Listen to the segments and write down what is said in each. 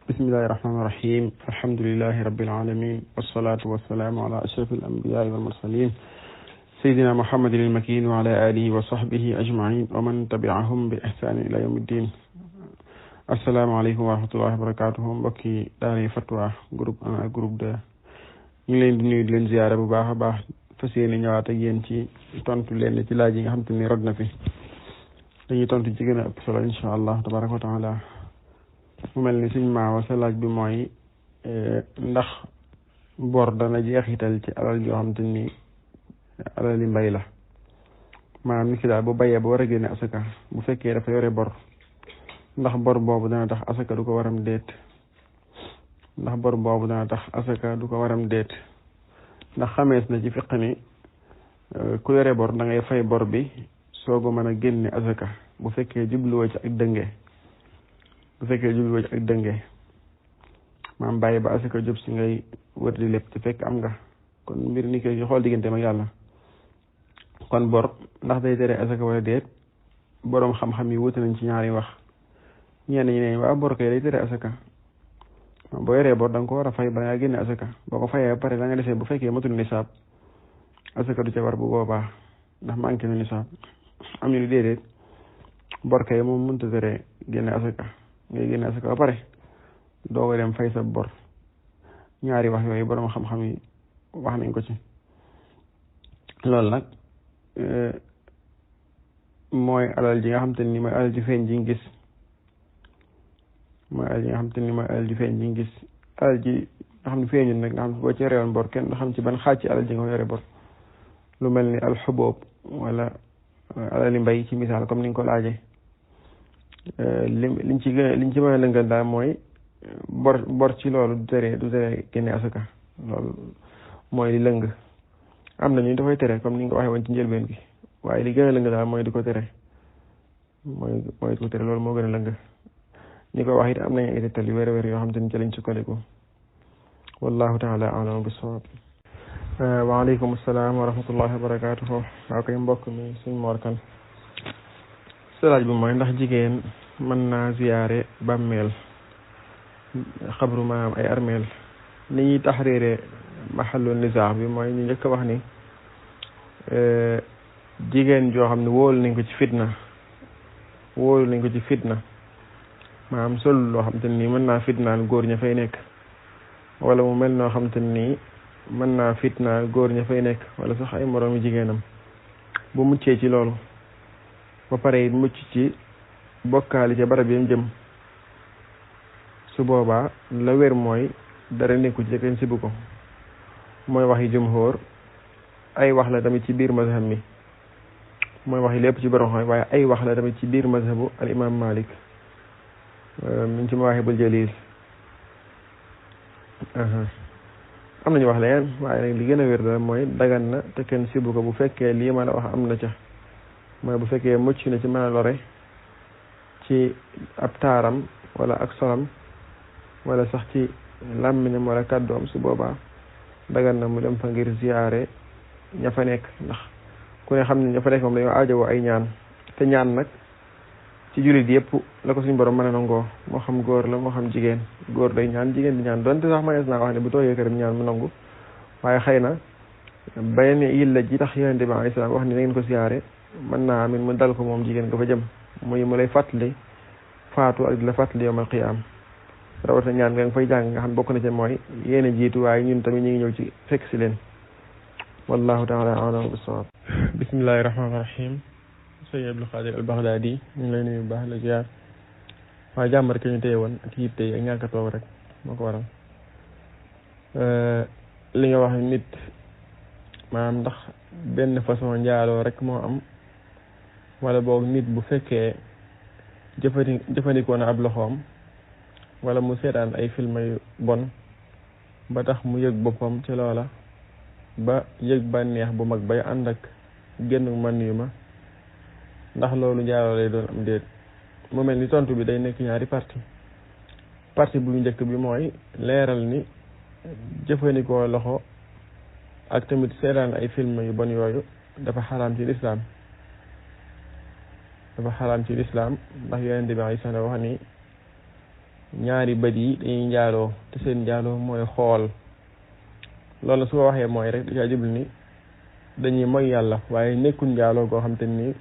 bismillahi rahmaani rahim alhamdulilahi rabbil alamin wasalaatu wasalaamu ala ashrafil anbiyaai wal mursalin sayyidina muhammadin al makin wa ala alihi wa sahbihi ajmain wa man tabiahum bi ihsaanin ila yawmi ddin. asalaamaaleykum wa rahmatullahi wa barakatuhu. mbokki daara Fatwa groupe 2 ñu ngi leen di nuyu di leen ziyaare bu baax a baax fas yéene ñëwaat ak yéen ci tontu leen ci laaj yi nga xam te ni rod na fi dañuy tontu ci gën a ëpp solo incha allah tabaraka wa taala. mu mel ni suñ maawa sa laaj bi mooy ndax bor dana jeexital ci alal yoo xam te ni alali mbay la, maanaam nit ki daal bu bayee ba war a génne asaka bu fekkee dafa yore bor ndax bor boobu dana tax asaka du ko waram déet ndax bor boobu dana tax asaka du ko waram déet ndax xamees na ci fiq ni ku yore bor da ngay fay bor bi soogu mën a génne asaka bu fekkee jubluwoo ci ak dëngee maam bàyyi ba asaka jub si ngay wër di lépp te fekk am nga kon mbir ni koy xool digganteem ak yàlla. kon bor ndax day tere asaka wala déet boroom xam-xam yi wuute nañ ci ñaari wax. ñenn ñi ne waa bor kay day tere asaka, boo yoree bor da nga ko war a fay ba nga génne asaka, boo ko fayee ba pare la nga desee bu fekkee matul nisaab asaka du ca war bu boobaa ndax manqué na nisaab. am ñu déedéet bor kay moom mënut a tere génne asaka, ngay génne asaka ba pare doo ko dem fay sa bor. ñaari wax yooyu borom xam-xam yi wax nañ ko ci. loolu nag mooy alal ji nga xam te ni mooy alal ji feeñ ji gis alal ji nga xam ne feeñul nag nga xam boo ci rewoon bor kenn du xam ci ban xaaj ci alal ji nga yore bor. lu mel ni alxuboob wala alali mbay ci misaal comme ni nga ko laajee. liñ ci mën a lëngal daal mooy bor ci loolu du tere génne asaka, loolu mooy li lëng. am na ñu dafay tere comme ni nga ko waxee woon ci njëlbeen bi, waaye li gën a lëng daal mooy di ko tere loolu moo gën a lëng. ñi ko wax it am nañu ay tegtal yu wér yoo xam te ni ci lañ sukkandiku. wallahu taala a'lam bis-sawab. waaleykum salaam wa rahmatullahi wa barakatuhu. waaw koy mbokk mi suñ Mor Kan laaj bi mooy ndax jigéen mën naa ziyaare bàmmeel xabru maanaam ay armeel. ni ñuy taxriire maxallu nizaax bi mooy ñu njëkk a wax ni jigéen joo xam ne wóolu nañ ko ci fitna maanaam sol loo xam te nii mën naa fitnaal góor ña fay nekk, wala mu mel noo xam te nii mën naa fitnaal góor ña fay nekk wala sax ay moroomi jigéenam. bu muccee ci loolu ba pare it mucc ci bokkaali ca barab yam jëm, su boobaa la wér mooy dara nekku ci kenn sibu ko. mooy wax yi jumhur, ay wax la tamit ci biir mazhab mi, mooy wax yi lépp ci borom xam waaye ay wax la tamit ci biir mazhabu al imam Malik min ci Mawaahibul Jalil. am nañu wax leen waaye nag li gën a wér daal mooy dagan na te kenn sibu ko bu fekkee lii ma la wax am na ca, mooy bu fekkee mucc na ci mën a lore ci ab taaram wala ak solam wala sax ci làmminam wala kàddoom, su boobaa dagan na mu dem fa ngir ziyaare ña fa nekk. ndax ku ne xam ne ña fa nekk moom dañoo aajowoo ay ñaan, te ñaan nag ci jullit yëpp la ko suñu borom mën a nangoo, moo xam góor la moo xam jigéen. góor day ñaan, jigéen di ñaan, donte sax manees naa wax ne bu toogee këram ñaan mu nangu, waaye xëy na benn yilla ji tax yonent bi alayhi salaam wax ni na ngeen ko ziyaare mën naa amin mu dal ko moom jigéen nga fa jëm, muy mu lay fàttali faatu ak di la fàttali yawmal qiyaam. rawatina ñaan nga fay jàng nga xam bokk na ci mooy yéen a jiitu, waaye ñun tamit ñu ngi ñëw ci fekk si leen. wallahu taala a'lam bis-sawab. bismillahi rahmaani rahim. sëñ Abdul Xaadir al Baghdadi ñu ngi lay nuyu bu baax la ziar, waaye jàmbar ke ñu téye woon ak yitte yi ak ñàkk a toog rek moo ko waral. li nga wax nit maanaam ndax benn façon njaaloo rek moo am, wala boog nit bu fekkee jëfandikoo na ab loxoom wala mu seetaan ay film yu bon ba tax mu yëg boppam ci loola ba yëg bànneex bu mag bay ànd ak génn man yu ma, ndax loolu njaaloo lay doon am déet. mu mel ni tontu bi day nekk ñaari parti bu njëkk bi mooy leeral ni jëfandikoo loxo ak tamit seetaan ay film yu bon yooyu dafa xaraam ci lislaam ndax yonent bi alayhi salaam wax ni ñaari bët yi dañuy njaaloo te seen njaaloo mooy xool. loolu su ko waxee mooy rek da caa jublu ni dañuy mooy yàlla waaye nekkul njaaloo goo xam te ni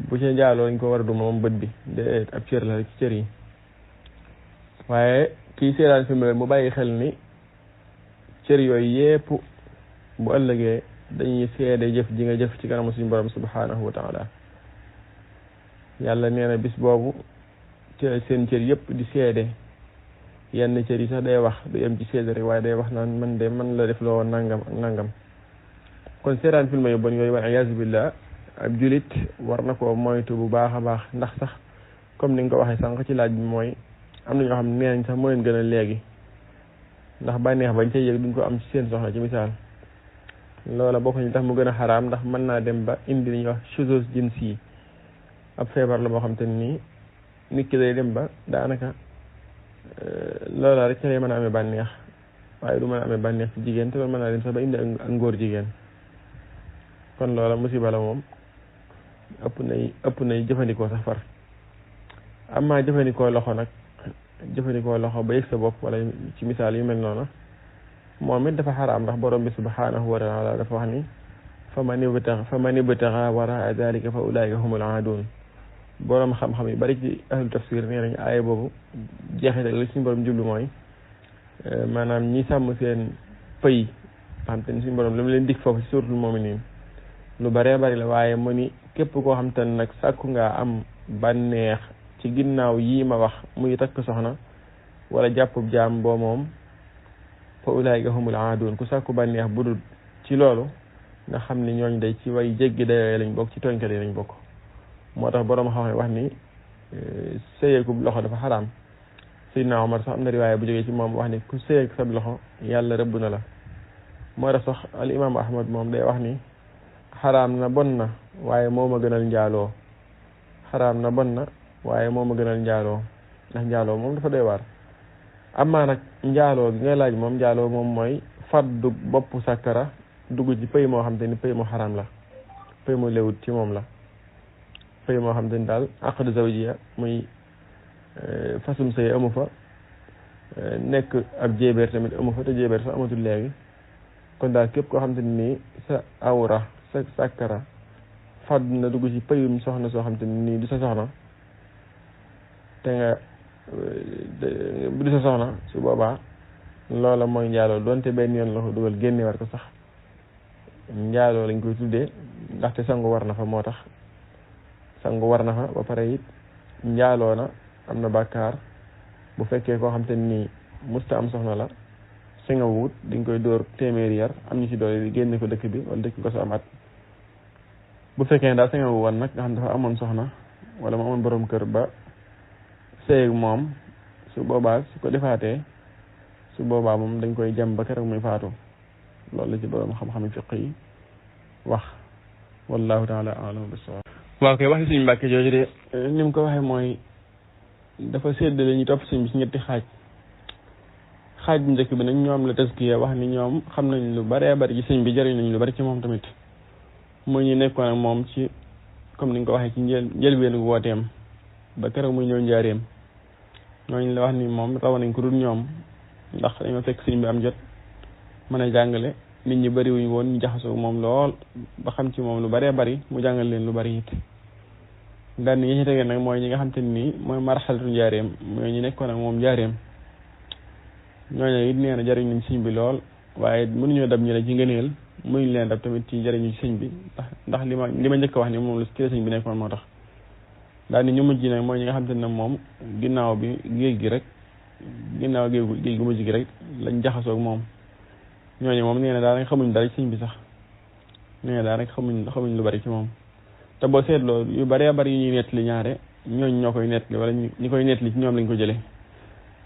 bu ca njaaloo dañ ko war a duma moom bët bi de ab cër la rek ci cër yi. waaye kii seetaan film mu bàyyi xel ni cër yooyu yépp bu ëllëgee dañuy seede jëf ji nga jëf ci kanamu suñu borom subhanahu wa taala. yàlla nee na bis boobu seen cër yëpp di seede yenn cër yi sax day wax du yem ci seede rek waaye day wax naan man de man la def loo nangam ak nangam. kon seetaan film yu bon yooyu wal iyaazu billah ab julit war na koo moytu bu baax a baax ndax sax comme ni nga ko waxee sànq ci laaj bi mooy am na ñoo xam ne nee nañ sax moo leen gën a léegi ndax bànneex bañ cay yëg duñ ko am ci seen soxna ci misaal. loola bokk ñu tax mu gën a xaraam ndax mën naa dem ba indi li ñuy wax shuzuz jinsi yi ab feebar la boo xam te nii nit ki day dem ba daanaka loola rek ci lay mën a amee bànneex waaye du mën a amee bànneex ci jigéen te loolu mën naa dem sax ba indi ak ngóor jigéen. kon loola musiba la moom ëpp nay jëfandikoo sax far. amaa jëfandikoo loxo nag jëfandikoo loxo ba yëg sa bopp wala ci misaal yu mel noonu moom it dafa xaraam ndax borom bi subhanahu wa taala dafa wax ni fa man ibtaxa waraa dalika fa ulaika humul aadun. borom xam-xam yi bari ci ahlu tafsir nee nañ aaya boobu jeexital li suñu borom jublu mooy maanaam ñi sàmm seen pëy xam te ni suñu borom lu mu leen dig foofu ci suuratul mu'minin lu baree bari la waaye mu ni képp koo xam te ne nag sàkku ngaa am bànneex ci ginnaaw yii ma wax muy takk soxna wala jàppub jaam boo moom fa ulaayika humul aadun ku sàkku bànneex budul ci loolu nga xam ni ñooñ day ci way jéggi dayoo lañ bokk ci tooñkat yi lañ bokk. moo tax borom xam wax ni sëyeeku loxo dafa xaraam. Seydina Omar sax am na riwaaya bu jógee ci moom wax ni ku sëyeek sa loxo yàlla rëbb na la. moo tax sax al imam Ahmad moom day wax ni xaraam na bon na waaye moo ma gënal njaaloo. xaraam na bon na waaye moo ma gënal njaaloo ndax njaaloo moom dafa doy waar. amaa nag njaaloo gi nga laaj moom njaaloo moom mooy faddu boppu sàkkara dugg ci pëy moo xam te ni pëy mu xaraam la pëy mu lewut ci moom la pëy moo xam te ni daal aqdu zawjiya muy fasum sëy amu fa nekk ab jéebeer tamit amu fa te jéebeer sax amatul léegi. kon daal képp koo xam te ni sa awra sa sàkkara faddu na dugg ci pëyum soxna soo xam te ni du sa soxna te nga bu di sa soxna su boobaa loola mooy njaaloo donte benn yoon la ko dugal génne war ko sax njaaloo lañ koy tuddee ndaxte sangu war na fa moo tax sangu war na fa ba pare it njaaloo na am na bàkkaar bu fekkee koo xam te ni musta am soxna la si nga wut dañ koy dóor téeméeri yar am ñu ci doole di génne ko dëkk bi wala dëkk ko sa am at. bu fekkee daal si nga woon nag nga xam dafa amoon soxna wala mu amoon borom kër ba sëy moom su boobaa su ko defaatee su boobaa moom dañ koy jam ba keroog muy faatu loolu la ci borom xam-xam fiq yi wax wallahu taala a'lam bis-sawab. waaw kay waxi suñu Mbàkke jooju de ni mu ko waxee mooy dafa séddale ñu topp suñ bi ci ñetti xaaj bu njëkk bi nag ñoom la taskiya wax ni ñoom xam nañ lu baree bari ci sëñ bi jëriñ nañ lu bari ci moom tamit muy ñu nekkoon ak moom ci comme ni nga ko waxee ci njëlbeenu wooteem ba keroog muy ñëw njaareem ñooñu la wax ni moom raw nañ ko dul ñoom ndax dañoo fekk sëñ bi am jot mën a jàngale nit ñi bari wuñ woon ñu jaxasoo moom lool ba xam ci moom lu baree bari mu jàngal leen lu bari it. daan ñi ci tegee nag mooy ñi nga xam te ni mooy marxalatu njaareem mooy ñu nekkoon ak moom njaareem ñooñu it nee na jariñ nañ sëñ bi lool waaye mënuñoo dab ñu la ci ngëneel mënuñ leen dab tamit ci jariñu ci sëñ bi ndax li ma njëkk a wax ni moom la ci la sëñ bi nekkoon moo tax. daal ni ñu mujj nag mooy ñi nga xam te ne moom ginnaaw bi géej gi rek ginnaaw géej gu mujj gi rek lañ jaxasoo ak moom ñooñu moom nee na daal rek xamuñ dara ci sëñ bi sax nee na daal rek xamuñ lu bari ci moom. te boo seetloo yu bëree bëri yu ñuy nettali ñaare ñooñ ñoo koy nettali wala ñi koy nettali ci ñoom lañ ko jëlee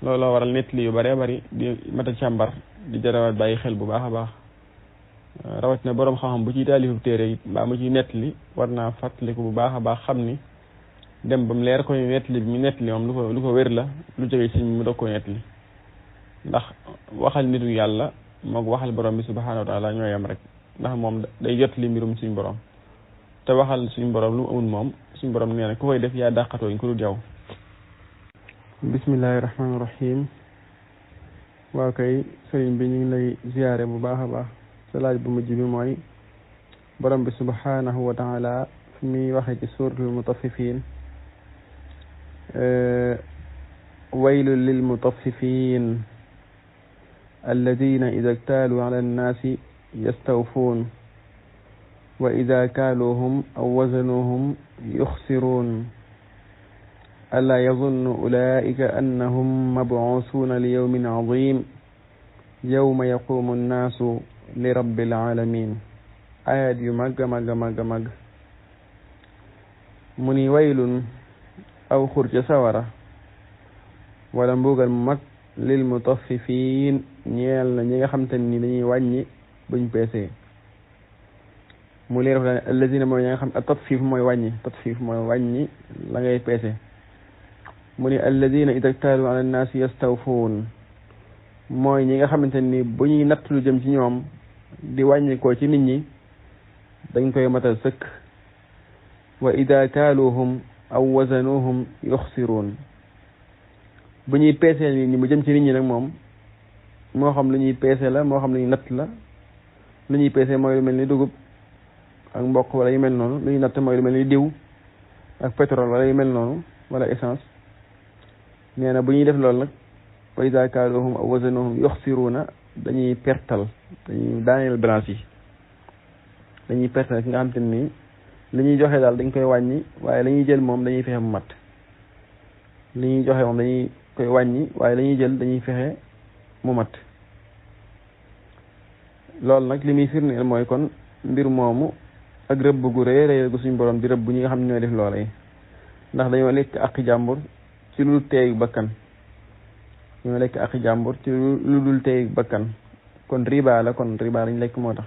looloo waral nettali yu bëree bëri di mat a càmbar di jarawaat bàyyi xel bu baax a baax rawatina borom xam-xam bu ciy taalifu téere it mbaa mu ciy nettali war naa fàttaliku bu baax a baax xam ni dem ba mu leer ko nettali bi mu nettali moom lu ko wér la lu jógee ci mu doog koo nettali ndax waxal nitu yàlla moog waxal borom bi subhanahu wa taala ñooy am rek ndax moom day jot li mbirum suñu borom. te waxal suñu borom lu mu amul moom suñu borom nee na ku koy def yaa dàqatoo ñu ko dul jaw bismillahi rahmaani rahim. waaw kay sëriñ bi ñu ngi lay ziyaare bu baax a baax. sa laaj bu mujj bi mooy borom bi subhanahu wa taala fi muy waxee ci suuratul mutaffifin waylun lil mutaffifin alladina ida ktaaluu ala annaasi yastawfuun wa ida kaaluuhum aw wazanuuhum yuxsiruun alaa yazunnu ulaa'ika annahum mab'uusuuna li yawmin aziim yawma yaquumu nnaasu li rabbil aalamiin. ayat yu màgg màgg màgg màgg mu ni waylun aw xur ca sawara wala mbugal mu mag lil mutaffifiin ñeel na ñi nga xam te ni dañuy wàññi buñ peesee. mu leer fa allazina mooy ñi nga xam tatfiif mooy wàññi la ngay peese. mu ni alladina ida ktaalu ala nnaasi yastawfuun mooy ñi nga xamante ni bu ñuy natt lu jëm ci ñoom di wàññi ko ci nit ñi dañ koy matal sëkk. wa ida kaaluhum aw wazanuhum yuxsiruun bu ñuy peesee nit ñi mu jëm ci nit ñi nag moom moo xam lu ñuy peese la moo xam lu ñuy natt la. lu ñuy peese mooy lu mel ni dugub ak mboq wala yu mel noonu. lu ñuy natt mooy lu mel ni diw ak pétrole wala yu mel noonu wala essence. nee na bu ñuy def loolu nag wa iza kaaluhum aw wazanuhum yuxsiruuna dañuy pertal dañuy daaneel balance yi dañuy pertal ki nga xam te ni li ñuy joxe daal dañ koy wàññi waaye la ñuy jël moom dañuy fexe mu mat. li ñuy joxe moom dañuy koy wàññi waaye la ñuy jël dañuy fexe mu mat. loolu nag li muy firndeel mooy kon mbir moomu ak rëbb gu rëy rëy gu suñ borom di rëbb ñi nga xam ne ñooy def loola yi ndax dañoo lekk ak jàmbur ci lu dul teey bakkan. ñoo lekk ak jàmbur ci lu dul teey bakkan kon riba la kon riba lañ lekk moo tax.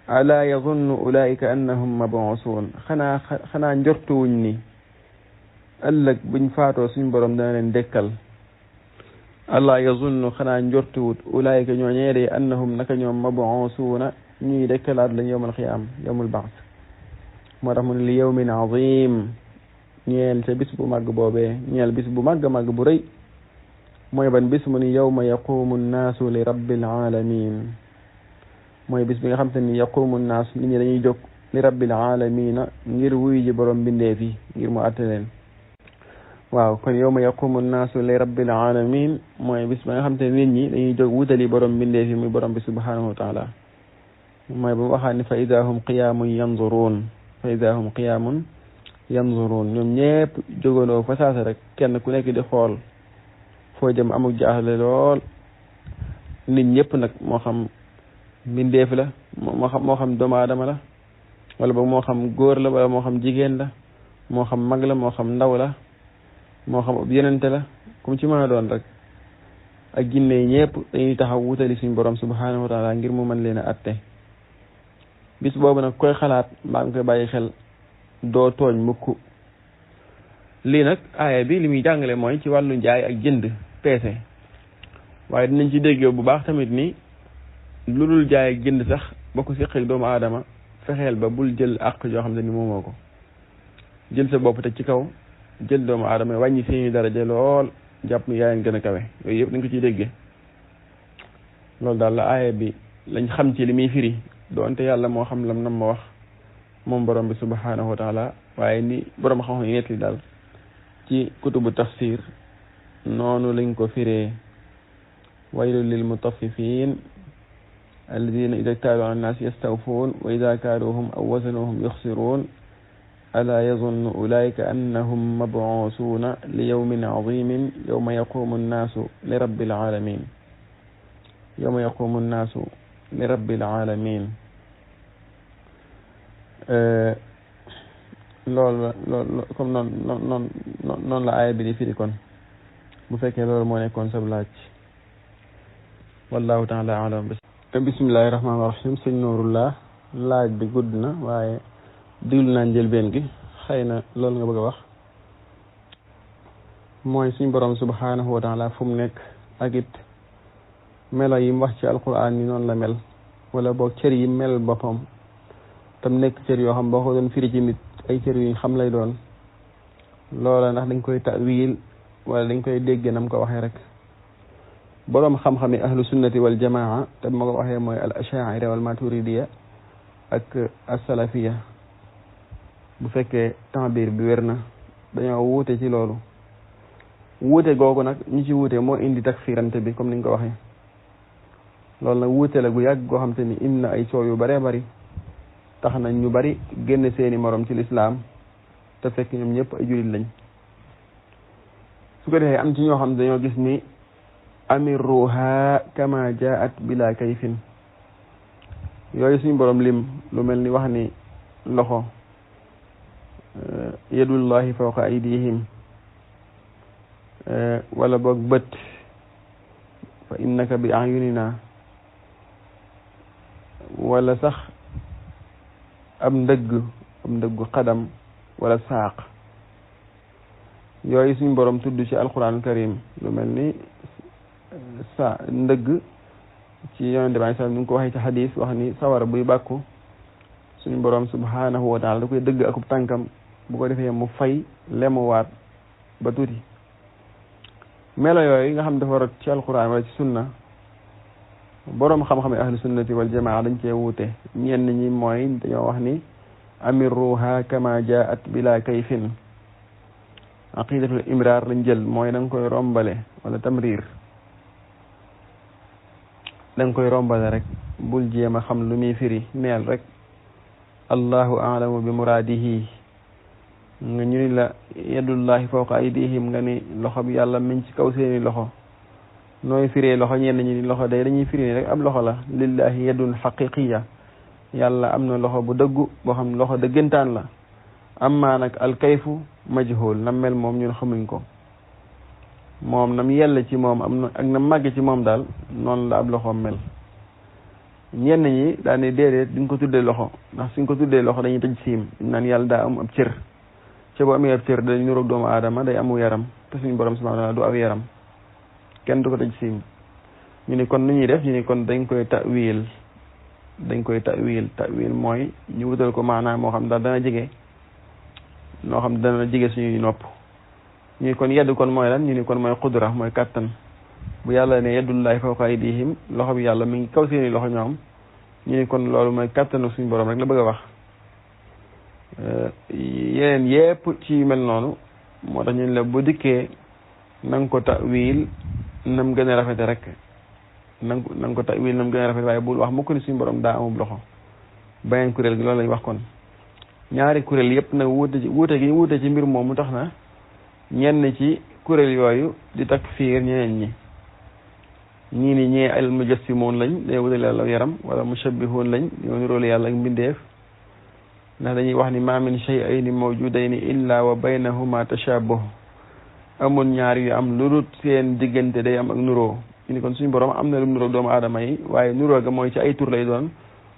alaa yazunnu ulaika annahum mab'uusuun xanaa njortuwuñ ni ëllëg buñ faatoo suñ borom dana leen dekkal. alaa yazunnu xanaa njortuwut ulaika ñoo ñeedee annahum naka ñoom mab'uusuuna ñuy dekkalaat lañ yawmal qiyaam yawmul ba'th. moo tax mu ne li yawmin aziim ñeel ca bis bu màgg boobee ñeel bis bu màgg màgg bu rëy mooy ban bis mu ni yawma yaqumu nnaasu li rabbil aalamiin. mooy bis bi nga xam te ni yaqumu nnaas nit ñi dañuy jóg li rabbil aalamiina ngir wuyu ji borom bindeef yi ngir mu àtte leen. waaw kon yawma yaqumu nnaasu li rabbil aalamiin mooy bis ba nga xam te ni nit ñi dañuy jóg wutali borom bindeef yi muy borom bi subhaanahu wa taala. mooy ba mu waxaat ni fa idaa hum qiyaamun yanzuruun ñoom ñëpp jógandoo fa saasa rek kenn ku nekk di xool foo jëm amuk jaaxle lool. nit ñëpp nag moo xam mbindeef la moo xam doomu aadama la wala boog moo xam góor la wala moo xam jigéen la moo xam mag la moo xam ndaw la moo xam ab yenente la comme ci mën a doon rek ak jinne yi ñëpp dañuy taxaw wutali suñ borom subhanahu wa taala ngir mu mën leen a atte. bis boobu nag koy xalaat mbaa nga koy bàyyi xel doo tooñ mukk. lii nag aaya bi li muy jàngale mooy ci wàllu njaay ak jënd peese waaye dinañ ci déggee bu baax tamit ni lu dul jaay ak jënd sax boo ko séqee doomu aadama fexeel ba bul jël àq joo xam ne ni moomoo ko. jël sa bopp te ci kaw jël doomu aadama wàññi seeni daraja lool jàpp ni yaa leen gën a kawe yooyu yëpp dañ ko ciy déggee. loolu daal la aaya bi lañ xam ci li muy firi doonte yàlla moo xam lam nam ma wax moom borom bi subhanahu wa taala waaye ni borom xam-xam yi nettali daal ci kutubu tafsir noonu lañ ko firee. waylun lil mutaffifiin alladina ida ktaaluu ala nnaasi yastawfuun wa ida kaaluuhum aw wazanuhum yuxsiruun alaa yazunnu ulaika annahum mab'uusuuna li yawmin aziimin yawma yaquumu nnaasu li rabbil aalamiin. yawma yaquumu nnaasu li rabbil aalamiin. loolu comme noonu la aaya bi di firi kon bu fekkee loolu moo nekkoon sab laaj. wallahu taala alam. bismillahi rahmaani rahim. sëñ Nuurullah laaj bi gudd na waaye diglu naa njëlbeen gi xëy na loolu nga bëgg a wax mooy suñ borom subhanahu wa taala fu mu nekk ak it melo yi mu wax ci alquran ni noonu la mel wala boog cër yi mel boppam tam nekk cër yoo xam boo ko doon firi ci nit ay cër yu xam lay doon loola ndax dañ koy ta'wil wala dañ koy dégge nam ko waxee rek boroom xam-xami ahlu sunnati wal jamaa te ma ko waxee mooy al ashaira wal maturidiya ak as-salafiya bu fekkee ta'bir bi wér na dañoo wuute ci loolu wuute googu nag ñi ci wuute moo indi takfirante bi comme ni nga ko waxee loolu nag wuute la gu yàgg goo xam te ni indi na ay coow yu bëree bëri tax na ñu bari génn seeni morom ci lislaam te fekk ñoom ñëpp ay jullit lañ su ko defee am ci ñoo xam ne dañoo gis ni amiruha kama jaat bila kayfin yooyu suñu borom lim lu mel ni wax ni loxo yadullahi fawqa aydihim wala boog bët fa innaka bi ayunina wala sax am ndëggu xadam wala saaq yooyu suñ borom tudd ci alquran karim lu mel ni ndëgg ci yonente bi sallam ni nga ko waxee ci xadis wax ni sawara buy bàkku suñu borom subhanahu wa taala da koy dëgg akub tànkam bu ko defee mu fay lemuwaat ba tuuti melo yooyu nga xam dafa rot ci alquran wala ci sunna boroom xam-xam ahlu sunnati wal jamaa dañ cee wuute ñenn ñi mooy dañoo wax ni amiruha kama jaat bila kayfin aqidatul imrar lañ jël mooy da nga koy rombale wala tamrir da nga koy rombale rek bul jéem a xam lu muy firi neel rek allahu a'lamu bi muradihi nga ñu ni la yadullahi fawqa aydihim nga ni loxo bi yàlla miñ ci kaw seeni loxo nooy firee loxo ñenn ñi ni loxo day dañuy firi rek ab loxo la lillahi yadun haqiqiya yàlla am na loxo bu dëggu boo xam ne loxo dëggantaan la amma nag alkayfu majhul na mel moom ñun xamuñ ko moom nam yell ci moom am na ak na màgg ci moom daal noonu la ab loxoom mel ñenn ñi daal ne déedéet duñ ko tuddee loxo ndax suñ ko tuddee loxo dañuy tëj siim naan yàlla daa am ab cër ca bu amee ab cër dañ niroog doomu aadama day amu yaram te suñu borom subhanahu wa ta'ala du aw yaram kenn du ko tëj siim ñu ni kon nu ñuy def ñu ni kon dañ koy ta'wil ta'wil mooy ñu wutal ko maanaam moo xam daal dana jege noo xam dana jege suñuy nopp ñu ni kon yedd kon mooy lan ñu ni kon mooy qudra mooy kattan bu yàlla ne yadullahi fawqa aydihim loxo bi yàlla mi ngi kaw seeni loxo ñoom ñu ni kon loolu mooy kattanu suñu borom rek la bëgg a wax yeneen yépp ci mel noonu moo tax ñu la bu dikkee na nga ko ta'wil nam gën a rafete rek na nga ko ta'wil nam gën a rafete waaye bul wax mukk ni suñu borom daa amub loxo beneen kuréel gi loolu lañ wax kon ñaari kuréel yépp nag wuute ci mbir moom mu tax na ñenn ci kuréel yooyu di takfiir ñeneen ñi ñii ni ñee al mujassimoon lañ day wutal yàlla yaram wala mushabbihoon lañ ñoo niroolu yàlla ak mbindeef ndax dañuy wax ni ma min shay'ayni mawjudayni illa wa baynahuma tashabuh amul ñaar yu am lu dul seen diggante day am ak nuroo ñu ni kon suñu borom am na lu nuroo doomu aadama yi waaye nuroo ga mooy ci ay tur lay doon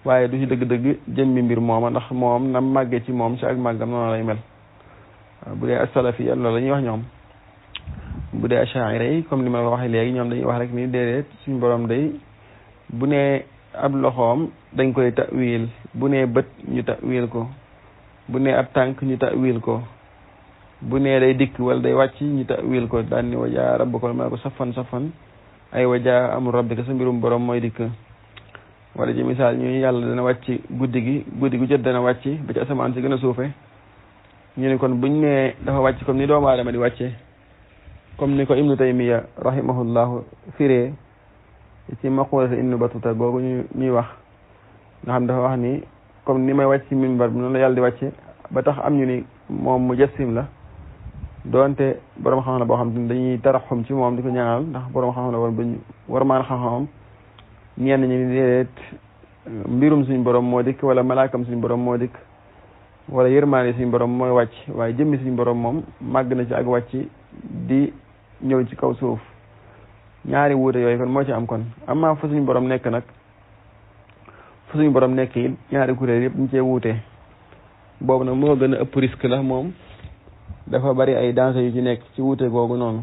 waaye du ci dëgg-dëgg jëmmi mbir mooma ndax moom na màgge ci moom ci ak màggam noonu lay mel bu dee as-salafiyya loolu la ñuy wax ñoom bu dee ash'ari yi comme ni ma ko waxee léegi ñoom dañuy wax rek ni déedéet suñu borom day bu nee ab loxoom dañ koy ta'wil bu nee bët ñu ta'wil ko bu nee ab tànk ñu ta'wil ko bu nee day dikk wala day wàcc ñu ta'wil ko daan ni wajaa rabbuka ma ko safan ay wajaa amul rabbika sa mbirum borom mooy dikk wala ci misaal ñu yàlla dana wàcc guddi gu jot dana wàcc ba ci asamaan si gën a suufe ñu ni kon buñ nee dafa wàcc comme ni doomu aadama di wàcce comme ni ko ibnu taymiya rahimahullahu firee ci maqulata ibnu batuta googu ñuy wax nga xam dafa wax ni comme ni may wàcc ci minbar bi noonu la yàlla di wàcce ba tax am ñu ni moom mujassim la doonte borom xam-xam la boo xam ne dañuy taraxum ci moom di ko ñaanal ndax borom xam-xam la woon buñ war maan xam-xamam ñenn ñi ni déedéet mbirum suñ borom moo dikk wala malaakam suñ borom moo dikk wala yërmaane suñ borom mooy wàcc waaye jëmmi suñ borom moom màgg na ci ak wàcc di ñëw ci kaw suuf ñaari wuute yooyu kon moo ci am kon amma fa suñ borom nekk nag fa suñ borom nekk it ñaari kuréel yëpp ñu cee wuute boobu nag moo gën a ëpp risque la moom dafa bari ay danger yu ci nekk ci wuute googu noonu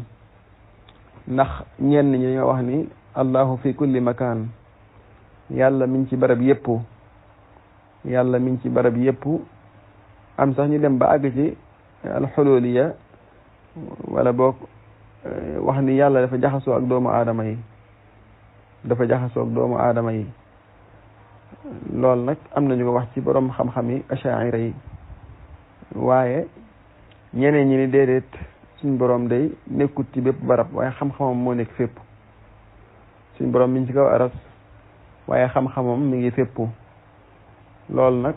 ndax ñenn ñi dañoo wax ni allahu fi kulli makaan yàlla mi ngi ci barab yëpp yàlla mi ngi ci barab yëpp am sax ñu dem ba àgg ci alxululiya wala boog wax ni yàlla dafa jaxasoo ak doomu aadama yi loolu nag am nañu ko wax ci borom xam-xam yi achaira yi waaye ñeneen ñi ni déedéet suñ borom day nekkut ci bépp barab waaye xam-xamam moo nekk fépp suñ borom mi ngi ci kaw aras waaye xam-xamam mi ngi fépp loolu nag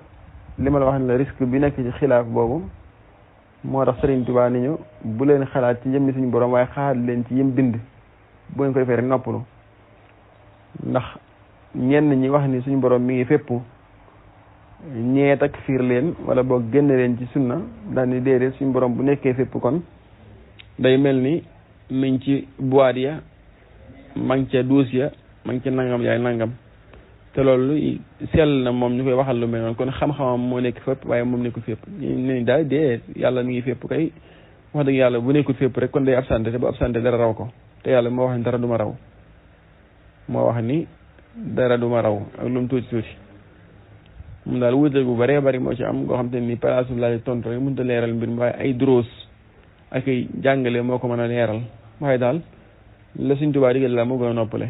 li ma la wax ne la risque bi nekk ci xilaaf boobu moo tax Sëriñ Tuubaa ni ñu bu leen xalaat ci jëmmi suñu borom waaye xalaat leen ci yëm bind bu ngeen ko defee rek noppalu ndax ñenn ñi wax ni suñu borom mi ngi fépp ñee takfiir leen wala boog génn leen ci sunna daal ni déedéet suñu borom bu nekkee fépp kon day mel ni miñ ci boîte ya mang ca duus ya mang ca nangam yaay nangam te loolu sell na moom ñu koy waxal lu mel noonu kon xam-xamam moo nekk fépp waaye moom nekkul fépp ñu daal dee yàlla mi ngi fépp kay wax dëgg yàlla bu nekkul fépp rek kon day absenté te bu absenté dara raw ko te yàlla moo wax ni dara du ma raw ak lu mu tuuti moom daal wuute bu bëree bëri moo ci am goo xam te ni palaasu laaj tontu rek mënut a leeral mbir mi waaye ay duruus ak ay jàngale moo ko mën a leeral waaye daal la Sëriñ Tuubaa digal la moo gën a noppale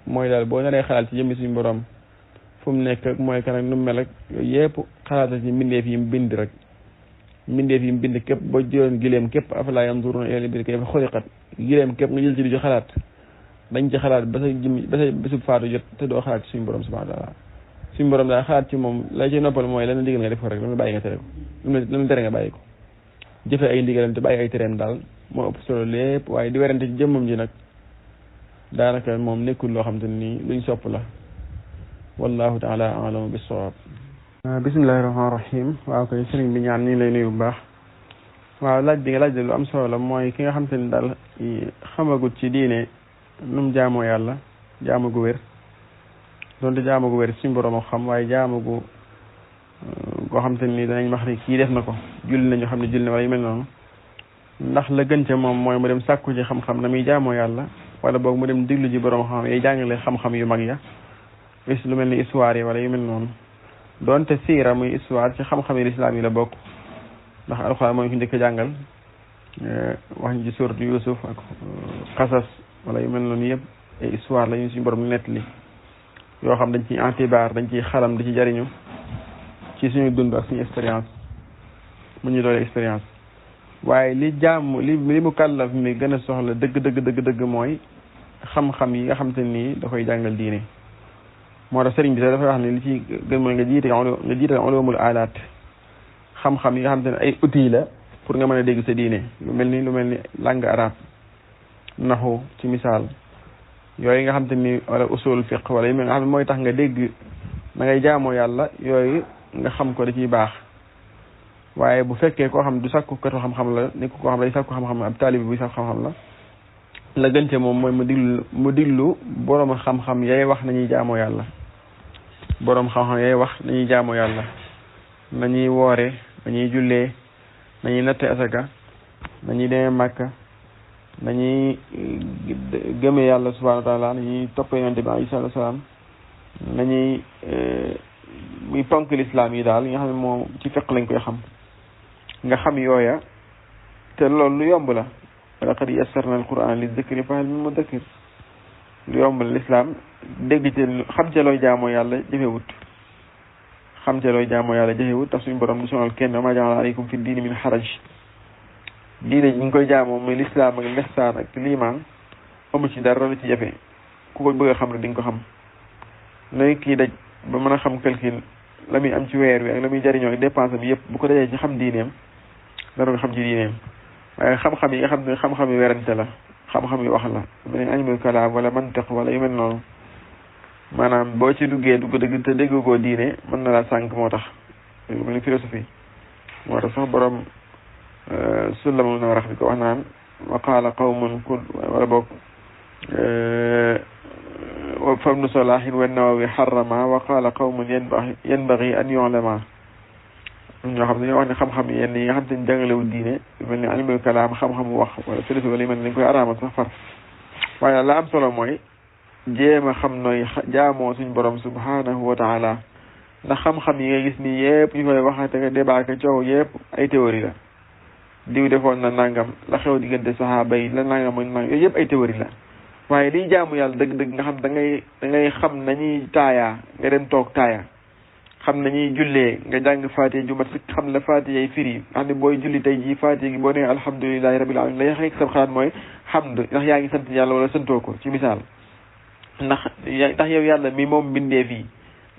mooy daal boo naree xalaat ci jëmmi suñu borom fu mu nekk ak mooy kan ak nu mu mel ak yooyu yëpp xalaata ci mbindeef yi mu bind rek mbindeef yi mu bind képp boo jëloon gileem képp afalaa yanzuruuna ilal ibili kayfa xuliqat gileem képp nga jël ci di ci xalaat dañ ci xalaat ba sa bésub faatu jot te doo xalaat ci suñu borom subhaanahu wa taala suñu borom daal xalaat ci moom la ci noppal mooy lana digal nga def ko rek la mu bàyyi nga tere ko la mu tere nga bàyyi ko jëfe ay ndigalam te bàyyi ay tereem daal moo ëpp solo lépp waaye di werante ci jëmmam ji nag daanaka moom nekkul loo xam te ni luñ sopp la wallahu taala alamu bis-sawaab. bismillahi rahmaani rahim waaw koy sëriñ bi ñaan ñu ngi lay nuyu bu baax waaw laaj bi nga laaj de lu am solo la mooy ki nga xam te ni daal xamagut ci diine nu mu jaamoo yàlla jaamu gu wér donte jaamu gu wér suñu borom xam waaye jaamu gu goo xam te ni danañ wax ni kii def na ko julli nañu xam ne julli na wala yu mel noonu ndax la gën ca moom mooy mu dem sàkku ci xam-xam na muy jaamoo yàlla wala boog mu dem diglu ji borom xam yi jàngale xam-xam yu mag ya lu mel ni histoire yi wala yu mel noonu donte siira muy histoire ci xam-xam yi lislaam yi la bokk ndax alxuraan mooy ko njëkk a jàngal wax ñu ci suuratu Yuusuf ak xasas wala yu mel noonu yëpp ay histoire la ñu suñu borom nettali yoo xam dañ ciy antibaar dañ ciy xalam di ci jariñu ci suñu dund ak suñu expérience mu ñu doole expérience waaye li mu kàllaf mi gën a soxla dëgg mooy xam-xam yi nga xam te nii da koy jàngal diine moo tax sëriñ bi sax dafay wax ne li ci gën mooy nga jiital ulumul alaat xam-xam yi nga xam te ne ay outils la pour nga mën a dégg sa diine lu mel ni langue arabe naxu ci misaal yooyu nga xam te ni wala usul fiqh wala yu mel nga xam ne mooy tax nga dégg na ngay jaamoo yàlla yooyu nga xam ko da ciy baax waaye bu fekkee koo xam du sàkku katu xam-xam la nekk koo xam day sàkku xam-xam ab taalibi buy sàkku xam-xam la gën ca moom mooy mu diglu borom xam-xam yay wax nañuy jaamoo yàlla borom xam-xam yay wax nañuy jaamoo yàlla nañuy woore nañuy jullee nañuy natte asaka nañuy demee màkka nañuy gëmee yàlla subhanahu wa taala nañuy toppee yonent bi alayhi salaatu wa salaam nañuy muy ponk lislaam yi daal yi nga xam ne moom ci fiq lañ koy xam nga xam yooya te loolu lu yomb la wa laqad yassarna al-qur'ana li-dhikri fa hal min mudakkir lu yomb la lislaam dégg ci xam ca looy jaamoo yàlla jëfewut tax suñu borom du sonal kenn wa ma ja'ala alaykum fi diini min haraj diine ñi ngi koy jaamoo muy lislaam ak lihsaan ak liimaan amu ci dara lu ci jafe ku ko bëgg a xam ne di nga ko xam nooy kii daj ba mën a xam calcul la muy am ci weer wi ak la muy jariñoo ak dépense bi yëpp bu ko dajee ci xam diineem dana ko xam ci diineem waaye xam-xam yi nga xam ne xam-xam yi werante la xam-xam yi wax la mel ni ilmul kalaam wala mantiq wala yu mel noonu maanaam boo ci duggee dugg dëgg te dégg koo diine mën na laa sànq moo tax lu mel ni philosophie moo tax sax borom sulamul na rax bi ko wax naan wa qaala qawmun kul wala boog fabnu salahin wa nawawi xarama wa qaala qawmun yanbaghi an yu'lama ñoo xam ne ñoo wax ne xam-xam yenn yi nga xam te ne jàngalewul diine lu mel ni ilmul kalaam xam-xamu wax wala philosophie wala yu mel ni dañ koy araamal sax far waaye la am solo mooy jéem a xam nooy jaamoo suñ borom subhanahu wa taala ndax xam-xam yi nga gis nii yëpp ñu koy waxate ka débat ka coow yëpp ay théorie la diw defoon na nangam la xew diggante saxaaba yi la nangam ak nangam yooyu yëpp ay théorie la waaye liy jaamu yàlla dëgg-dëgg nga xam da ngay xam nañuy taayaa nga dem toog taaya xam nañuy jullee nga jàng faatiha ju mat sëkk xam la faatiha yi firi nga xam ne booy julli tey jii faatiha gi boo nee alhamdulilahi rabbil alamin lay xeek sab xalaat mooy hamd ndax yaa ngi sant yàlla wala santoo ko ci misaal ndax yow yàlla mi moom bindee fii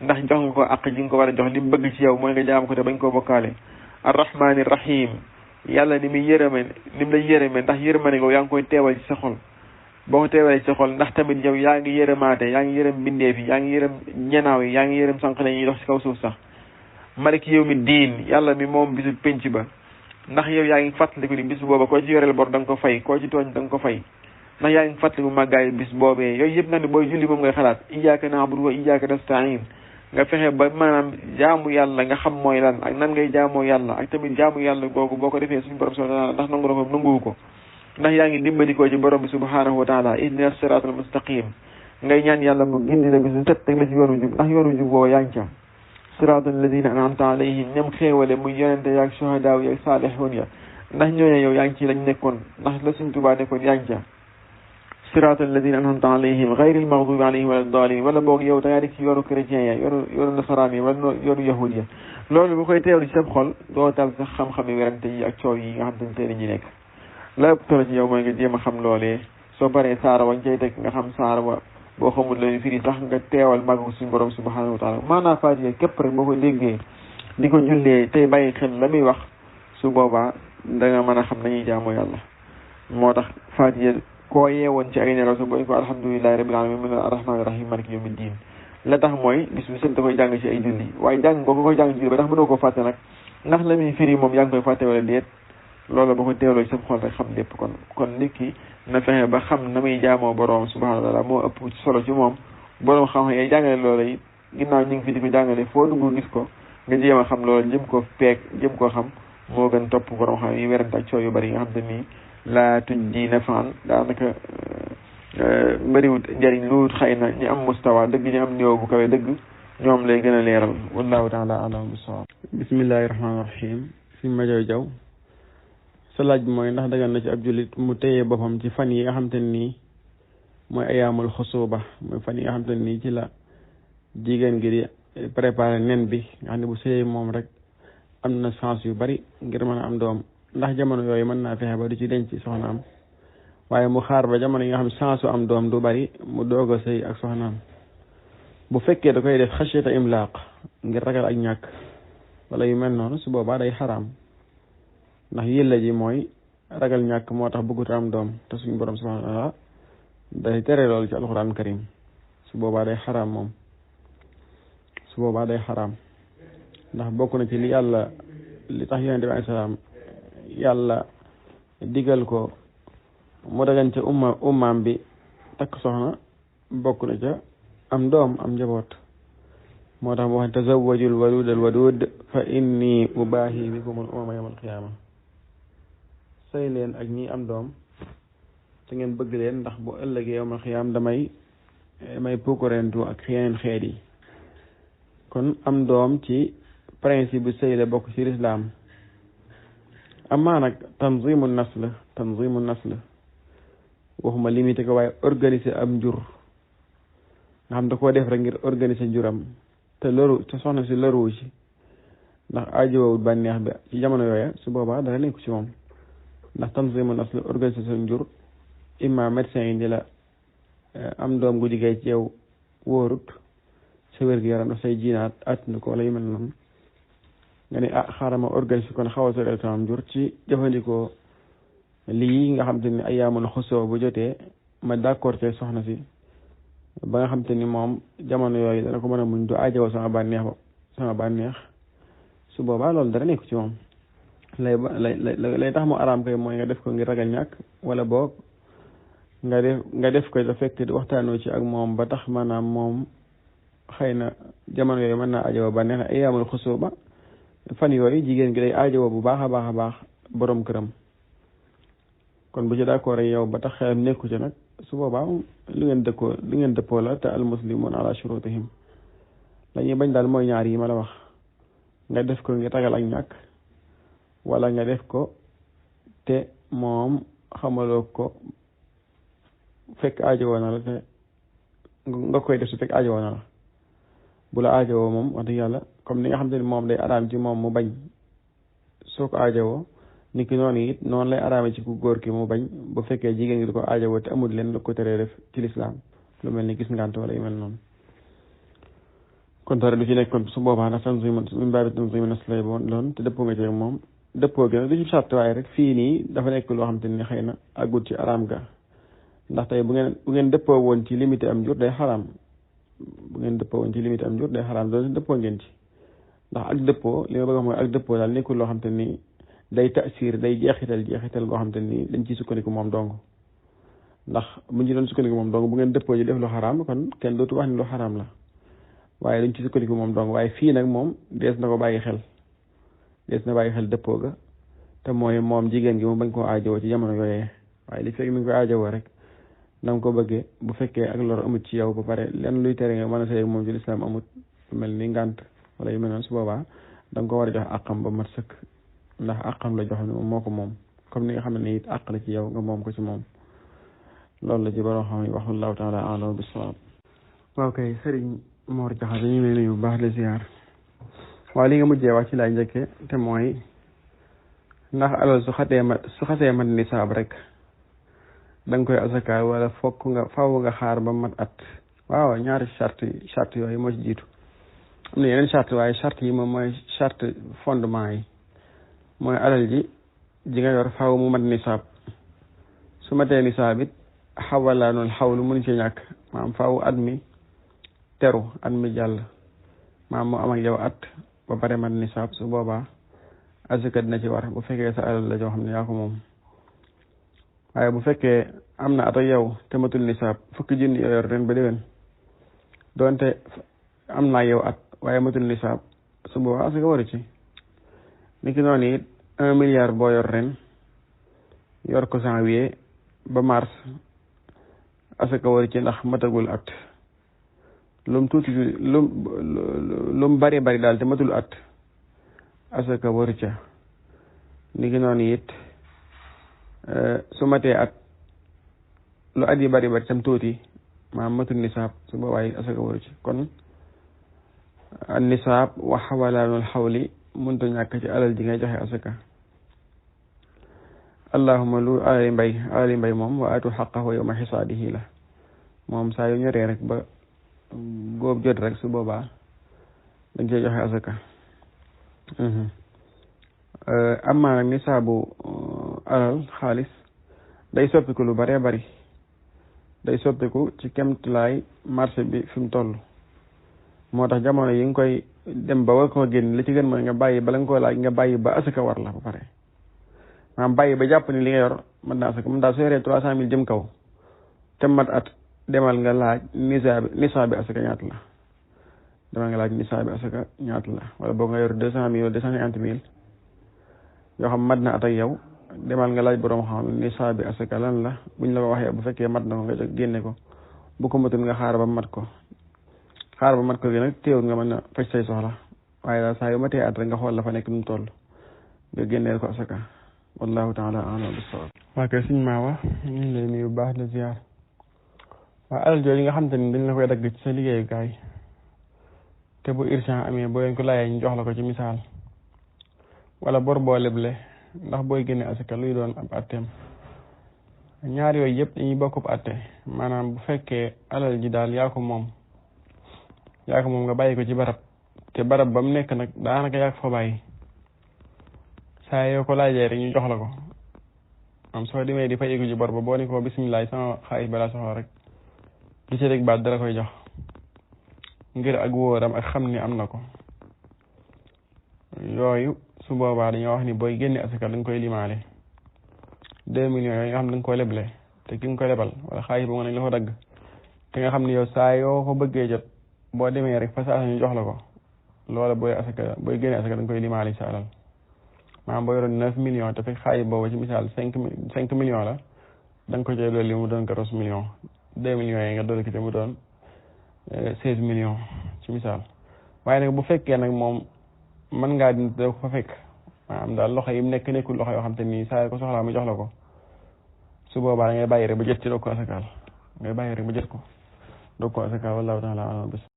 ndax jox nga ko àq ji nga ko war a jox li mu bëgg ci yow mooy nga jaam ko te bañ koo bokkaale arrahmani rahim yàlla ni muy yërëme ni mu lay yërëme ndax yërëmane ko yaa ngi koy teewal ci sa xol boo ko teewalee ci sa xol ndax tamit yow yaa ngi yërëmaate yaa ngi yërëm bindee fi yaa ngi yërëm ñanaaw yi yaa ngi yërëm sànq la ñuy dox ci kaw suuf sax maliki yow mi diin yàlla mi moom bisu penc ba ndax yow yaa ngi fàttaliku ni bis booba koo ci yoreel bor da nga ko fay koo ci tooñ da nga ko fay ndax yaa ngi fàttaliku màggaayu bis boobee yooyu yëpp nga ne booy julli moom ngay xalaat iyyaka na'budu wa iyyaka nasta'in nga fexe ba maanaam jaamu yàlla nga xam mooy lan ak nan ngay jaamoo yàlla ak tamit jaamu yàlla googu boo ko defee suñu borom subhanahu wa ta'ala ndax nangu na ko nanguwu ko ndax yaa ngi dimbali ko ci borom bi subhanahu wa ta'ala ihdina siratal mustaqim ngay ñaan yàlla mu gindi la bisu set teg la ci yoonu jub ndax yoonu jub boobu yaa ngi ca siratal ladina an'amta alayhim ñam xéewale muy yonente yaag shuhadaaw yaag saalihun ya ndax ñooñu yow yaa ngi ci lañ nekkoon ndax la suñ Tuubaa nekkoon yaa ngi ca siratal ladina an'amta alayhim ghayril maghdubi alayhim wala daalin wala boog yow da ngaa nekk ci yoonu chrétien ya yoonu nasaraan yi wala yoonu yahud ya loolu bu koy teewlu ci sa xol doo tal sax xam-xam yi werante yi ak coow yi nga xam te ne ñi nekk la ëpp solo ci yow mooy nga jéem a xam loolee soo paree saara wañ cay teg nga xam saara wa boo xamul lañu firi sax nga teewal màggu suñu borom subhanahu wa taala maanaam Faatiha képp rek boo ko déggee di ko jullee tey bàyyi xel la muy wax su boobaa da nga mën a xam nañuy jaamoo yàlla moo tax Faatiha koo yeewoon ci ay nelaw sa booy ko alhamdulilahi rabbil alamin min arrahmani rahim maliki yawmi diin la tax mooy bis bu set da koy jàng ci ay julli waaye jàng boo ko koy jàng ci julli ba tax mënoo koo fàtte nag ndax la muy firi moom yaa ngi koy fàtte wala déet loolu boo ko teewloo ci sa xol rek xam lépp kon nit ki na fexe ba xam na muy jaamoo borom subhanahu wa taala moo ëpp solo ci moom borom xam-xam yay jàngale loola yi ginnaaw ñu ngi fi di ko jàngale foo dugg gis ko nga jéem a xam loolu jëm ko peeg jëm koo xam moo gën topp borom xam yi werante ak coow yu bari yi nga xam te nii laa tuñ di nafaan daanaka bëriwut njëriñ lu xëy na ñu am mustawa dëgg ñu am niveau bu kawe dëgg ñoom lay gën a leeral wallahu taala alam bisawab bismillahi rahmaani rahim suñ majow jaw sa laaj bi mooy ndax dagan na ci ab jullit mu téye boppam ci fan yi nga xam te nii mooy ayaamul xusuba mooy fan yi nga xam te nii ci la jigéen gi di préparé nen bi nga xam ne bu sëyee moom rek am na chance yu bari ngir mën a am doom ndax jamono yooyu mën naa fexe ba du ci denc soxnaam waaye mu xaar ba jamono yi nga xam chance su am doom du bari mu doog a sëy ak soxnaam bu fekkee da koy def xasiyata imlaaq ngir ragal ak ñàkk wala yu mel noonu su boobaa day xaraam ndax yilla ji mooy ragal ñàkk moo tax bëggut am doom te suñu borom subhanahu wa taala day tere loolu ci alquran karim su boobaa day xaraam moom su boobaa day xaraam ndax bokk na ci li yàlla li tax yonente bi alayhi salaam yàlla digal ko mu dagan ca ummaam bi takk soxna bokk na ca am doom am njaboot moo tax mu wax tazawwajul waludal wadud fa inni ubaahi bikumul umama yawmal qiyaama sëy leen ak ñi am doom te ngeen bëgg leen ndax bu ëllëgee yawmal qiyaama damay puukarentu ak yeneen xeet yi kon am doom ci principe bu sëy la bokk ci lislaam amaa nag tanzimu nasl waxuma limité ko waaye organiser am njur nga xam da koo def rek ngir organiser njuram te soxna si loruwu ci ndax aajowul bànneex bi ci jamono yooya su boobaa dara nekku ci moom ndax tanzimu nasl organisation njur imma médecin yi di la am doom gu liggéey ci yow wóorut sa wér-gu-yaram daf say jiinaat attuna ko wala yu mel noonu nga ne xaaral ma organiser kon xaw a sori am njur ci jëfandikoo lii nga xam te ni ayaamul xusoo bu jotee ma d'accord ci soxna si ba nga xam te ni moom jamono yooyu dana ko mën a muñ du aajowoo sama bànneex su boobaa loolu dara nekk ci moom lay tax mu araam koy mooy nga def ko ngir ragal ñàkk wala boog nga def ko da fekk waxtaanoo ci ak moom ba tax maanaam moom xëy na jamono yooyu mën naa aajowoo bànneex ayaamul xusoo ba fan yooyu jigéen gi day aajowoo bu baax a baax borom këram kon bu ci d'accord yow ba tax xelam nekku ci nag su boobaa lu ngeen dëppoo la te al muslimun ala shurutihim la ñuy bañ daal mooy ñaar yi ma la wax nga def ko ngir ragal ak ñàkk wala nga def ko te moom xamaloo ko fekk aajowoo na la te nga koy def su fekk aajowoo na la bu la aajowoo moom wax dëgg yàlla comme ni nga xam te ni moom day araam ci moom mu bañ soo ko aajowoo nit ki noonu it noonu lay araame ci ku góor ki mu bañ bu fekkee jigéen gi di ko aajowoo te amul leen lu ko teree def ci lislaam lu mel ni gis ngant wala yu mel noonu kon dara du ci nekk kon su boobaa ndax min baabi tanziim nasl lay doon te dëppoo nga ci moom dëppoo gi nag du ci sart waaye rek fii nii dafa nekk loo xam te ni xëy na àggut ci araam ga ndax tey bu ngeen dëppoo woon ci limité am jur day xaraam bu ngeen dëppoo woon ci limité am jur day xaraam doon dëppoo ngeen ci ndax ak dëppoo li ma bëgg a wax mooy ak dëppoo daal nekkul loo xam te ni day tasir day jeexital boo xam te ni dañ ciy sukkandiku moom dong ndax buñ ci doon sukkandiku moom dong bu ngeen dëppoo ji def lu xaraam kon kenn dootu wax ni lu xaraam la waaye dañ ci sukkandiku moom dong waaye fii nag moom dees na ko bàyyi xel dëppoo ga te mooy moom jigéen gi mu bañ koo aajowoo ci jamono yooyee waaye li fekk mi ngi koy aajowoo rek na nga ko bëggee bu fekkee ak lor amut ci yow ba pare lenn luy tere nga mën a sëy moom ci lislaam amut lu mel ni ngànt wala yu mel noonu su boobaa da nga ko war a jox àqam ba mat sëkk ndax àqam la jox ne moom moo ko moom comme ni nga xam ne it àq la ci yow nga moom ko ci moom loolu la ci borom xam ne wallahu taala a'lam bis-sawaab. waaw kay Serigne Mor Diakhaté ñu ngi lay nuyu bu baax de ziar waaw li nga mujjee wax ci laay njëkkee te mooy ndax alal su xasee mat nisaab rek da nga koy asakaal wala fokk faaw nga xaar ba mat at. waaw ñaari charte yooyu moo ci jiitu am na yeneen charte waaye charte yi moom mooy charte fondement yi mooy alal ji nga yor faaw mu mat nisaab su matee nisaab it xawalaanul xawlu mënu ci ñàkk maanaam faaw at mi teru at mi jàll maanaam mu am ak yow at ba pare mat nisaab su boobaa asaka dina ci war bu fekkee sa alal la joo xam ne yaa ko moom waaye bu fekkee am na at ak yow te matul nisaab fukki junni yoo yor ren ba déwén doonte am naa yow at waaye matul nisaab su boobaa asaka waru ci ni ki noonu it 1 milliard boo yor ren yor ko janvier ba mars asaka waru ci ndax matagul at lum tuuti lum bari daal te matul at asaka waru ca ni ki noonu it su matee at lu at yi bari tam tuuti maanaam matul nisaab su boobaa it asaka waru ci kon an nisaab wa xawalaanul xawli mënut a ñàkk ci alal ji ngay joxe asaka allahuma lu alali mbay moom wa aatu xaqahu yawma xisaadihi la moom saa yu ñoree rek ba góob jot rek su boobaa dañ cey joxe asaka amma nag nisaabu alal xaalis day soppiku lu baree bari day soppiku ci kemtulaay marché bi fi mu toll moo tax jamono yi nga koy dem ba war koo génn li ci gën mooy nga bàyyi bala nga koo laaj nga bàyyi ba asaka war la ba pare maanaam bàyyi ba jàpp ni li nga yor mën naa asaka moom daal soo yoree 300,000 jëm kaw te mat at demal nga laaj nisaab bi asaka ñaata la demal nga laaj nisaab bi asaka ñaata la wala boo nga yor 200,000 wala 250,000 yoo xam mat na at ak yow demal nga laaj borom xam nisaab bi asaka lan la buñ la ko waxee bu fekkee mat na ko nga jóg génne ko bu ko matul nga xaar ba mat ko gi nag teewul nga mën a faj say soxla waaye daal saa yu matee at rek nga xool la fa nekk nu mu toll nga génneel ko asaka wallahu taala a'lam bis-sawaab. waa kay suñu maa wax ñu ngi lay nuyu bu baax de ziar waaw alal jooju nga xam te ni dañ la koy dagg ci sa liggéeyukaay te bu urgent amee boo leen ko laajee ñu jox la ko ci misaal wala bor boo leble ndax booy génne asaka luy doon ab atteem ñaar yooyu yëpp dañuy bokk ab atte maanaam bu fekkee alal ji daal yaa ko moom nga bàyyi ko ci barab te barab ba mu nekk nag daanaka yaa ko fa bàyyi saa yoo ko laajee rek ñu jox la ko am soo demee di fay ko ci bor ba boo ni ko bisimilah sama xaalis balaa soxla rek li ci rek baat dara koy jox ngir ak wóoram ak xam ni am na ko yooyu su boobaa dañoo wax ni booy génne asaka da nga koy limaale 2 millions yooyu nga xam ne da nga koy leble te ki nga koy lebal wala xaalis ba nga ne la ko dagg te nga xam ne yow saa yoo ko bëggee jot boo demee rek fa saa ñu jox la ko loola booy génne asaka da nga koy limaale sa alal maanaam boo yoroon 9 millions te fekk xaalis boobu ci misaal 5 millions la da nga ko jël loolu li mu doon 14 millions 2 millions yi nga dolli ko te mu doon 16 millions ci misaal waaye nag bu fekkee nag moom mën ngaa dindi doo ko fa fekk maanaam daal loxo yi mu nekk nekkul loxo yoo xam te ni saa ko soxlaa mu jox la ko su boobaa da ngay bàyyi rek ba jot ci doog ko asakaal ngay bàyyi rek ba jot ko doog ko asakaal wallahu taala alam.